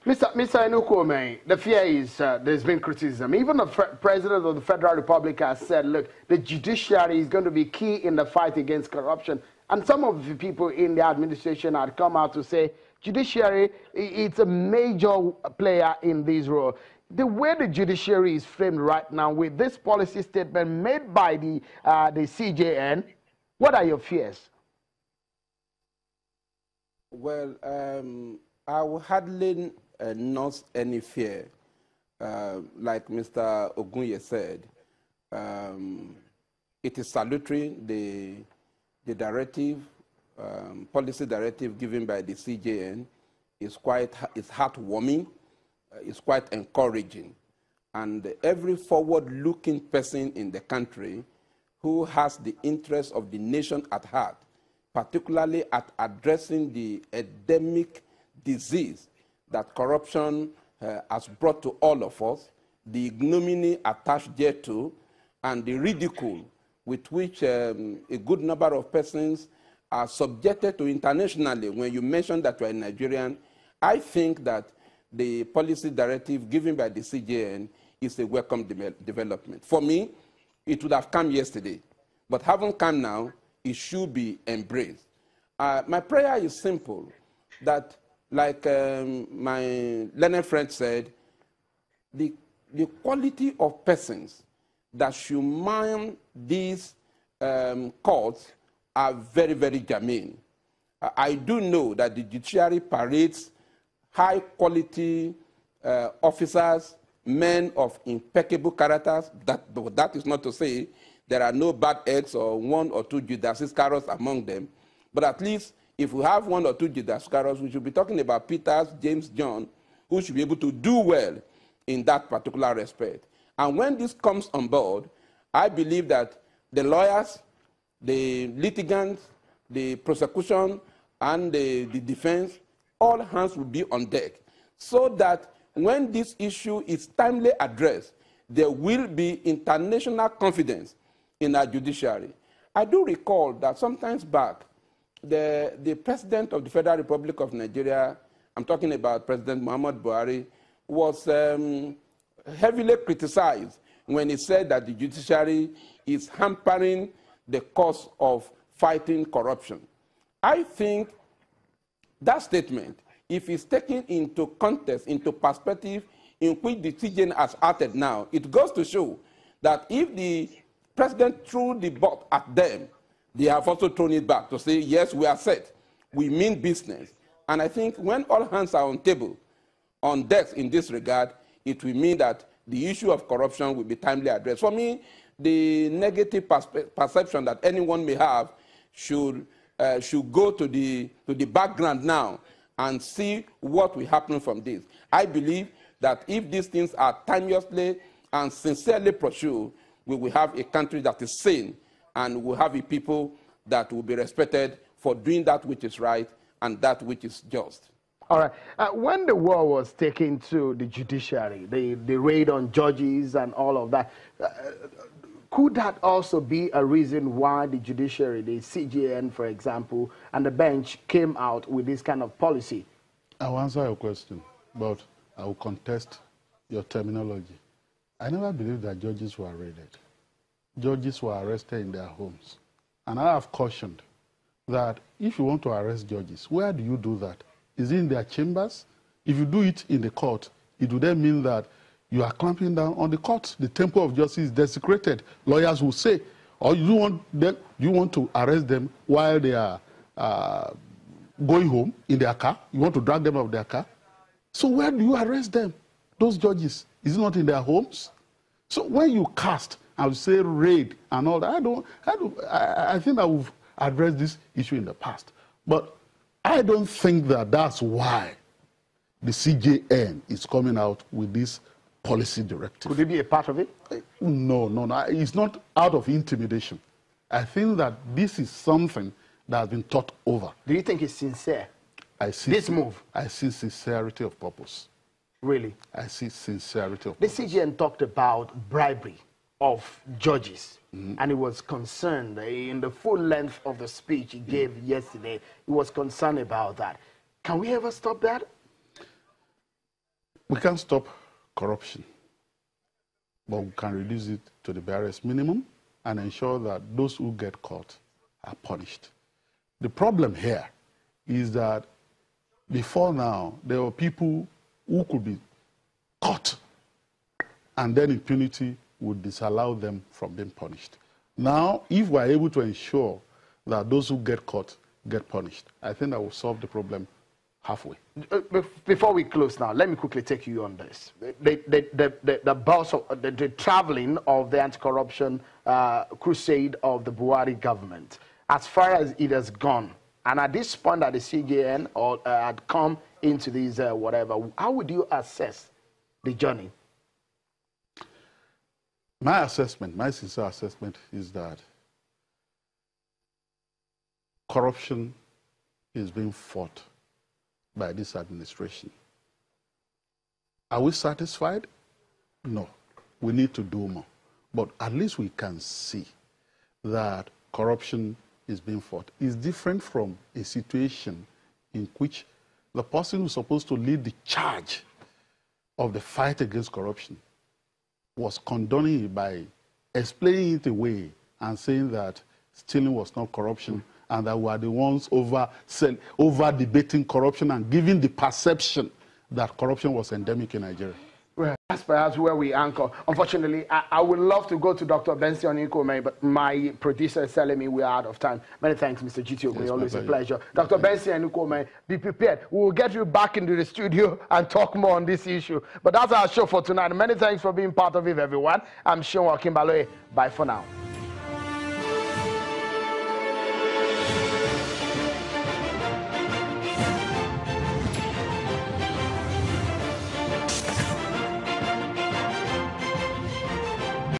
Mr. Enukwame, the fear is there's been criticism. Even the president of the Federal Republic has said, look, the judiciary is going to be key in the fight against corruption. And some of the people in the administration had come out to say, judiciary, it's a major player in this role. The way the judiciary is framed right now with this policy statement made by the CJN, what are your fears? Well, I will hardly not any fear. Like Mr. Ogunye said, it is salutary, the directive, policy directive given by the CJN is heartwarming, it's quite encouraging. And every forward-looking person in the country who has the interest of the nation at heart, particularly at addressing the endemic disease that corruption has brought to all of us, the ignominy attached thereto, and the ridicule with which a good number of persons are subjected to internationally. When you mention that you are a Nigerian, I think that the policy directive given by the CJN is a welcome development. For me, it would have come yesterday, but having come now, it should be embraced. My prayer is simple, that like my learned friend said, the quality of persons that should man these courts are very, very germane. I do know that the judiciary parades high-quality officers, men of impeccable characters. That is not to say there are no bad eggs or one or two Judas Iscariots among them. But at least if we have one or two Judas Iscariots, we should be talking about Peter, James, John, who should be able to do well in that particular respect. And when this comes on board, I believe that the lawyers, the litigants, the prosecution, and the defense, all hands will be on deck, so that when this issue is timely addressed, there will be international confidence in our judiciary. I do recall that sometimes back, the president of the Federal Republic of Nigeria, I'm talking about President Muhammad Buhari, was heavily criticized when he said that the judiciary is hampering the cause of fighting corruption. I think that statement, if it's taken into context, into perspective in which the CJN has acted now, it goes to show that if the president threw the ball at them, they have also thrown it back to say, yes, we are set. We mean business. And I think when all hands are on table, on decks in this regard, it will mean that the issue of corruption will be timely addressed. For me, the negative perception that anyone may have should go to the background now and see what will happen from this. I believe that if these things are timelessly and sincerely pursued, we will have a country that is sane, and we will have a people that will be respected for doing that which is right and that which is just. All right. When the war was taken to the judiciary, the raid on judges and all of that, could that also be a reason why the judiciary, the CJN, for example, and the bench came out with this kind of policy? I'll answer your question, but I will contest your terminology. I never believed that judges were raided. Judges were arrested in their homes. And I have cautioned that if you want to arrest judges, where do you do that? Is it in their chambers? If you do it in the court, it would then mean that you are clamping down on the court. The temple of justice is desecrated. Lawyers will say, or you want to arrest them while they are going home in their car? You want to drag them out of their car? So where do you arrest them, those judges? Is it not in their homes? So when you cast, I would say raid and all that, I think I will address this issue in the past. But I don't think that that's why the CJN is coming out with this policy directive. Could it be a part of it? No. It's not out of intimidation. I think that this is something that has been thought over. Do you think it's sincere? This move? I see sincerity of purpose. Really? I see sincerity of purpose. The CJN talked about bribery of judges, and he was concerned in the full length of the speech he gave yesterday. He was concerned about that. Can we ever stop that? We can't stop corruption, but we can reduce it to the barest minimum and ensure that those who get caught are punished. The problem here is that before now, there were people who could be caught, and then impunity would disallow them from being punished. Now, if we're able to ensure that those who get caught get punished, I think that will solve the problem halfway. Before we close now, let me quickly take you on this. The boss of the traveling of the anti-corruption crusade of the Buhari government, as far as it has gone, and at this point that the CJN had come into these whatever, how would you assess the journey? My assessment, my sincere assessment, is that corruption is being fought by this administration. Are we satisfied? No. We need to do more. But at least we can see that corruption is being fought. It's different from a situation in which the person who's supposed to lead the charge of the fight against corruption was condoning it by explaining it away and saying that stealing was not corruption and that we are the ones over debating corruption and giving the perception that corruption was endemic in Nigeria. Well, that's perhaps where we anchor. Unfortunately, I would love to go to Dr. Benson Ikome, but my producer is telling me we're out of time. Many thanks, Mr. GT Ogwe. Always a pleasure. Dr. Benson Ikome, be prepared. We will get you back into the studio and talk more on this issue. But that's our show for tonight. Many thanks for being part of it, everyone. I'm Sean Wakimbaloe. Bye for now.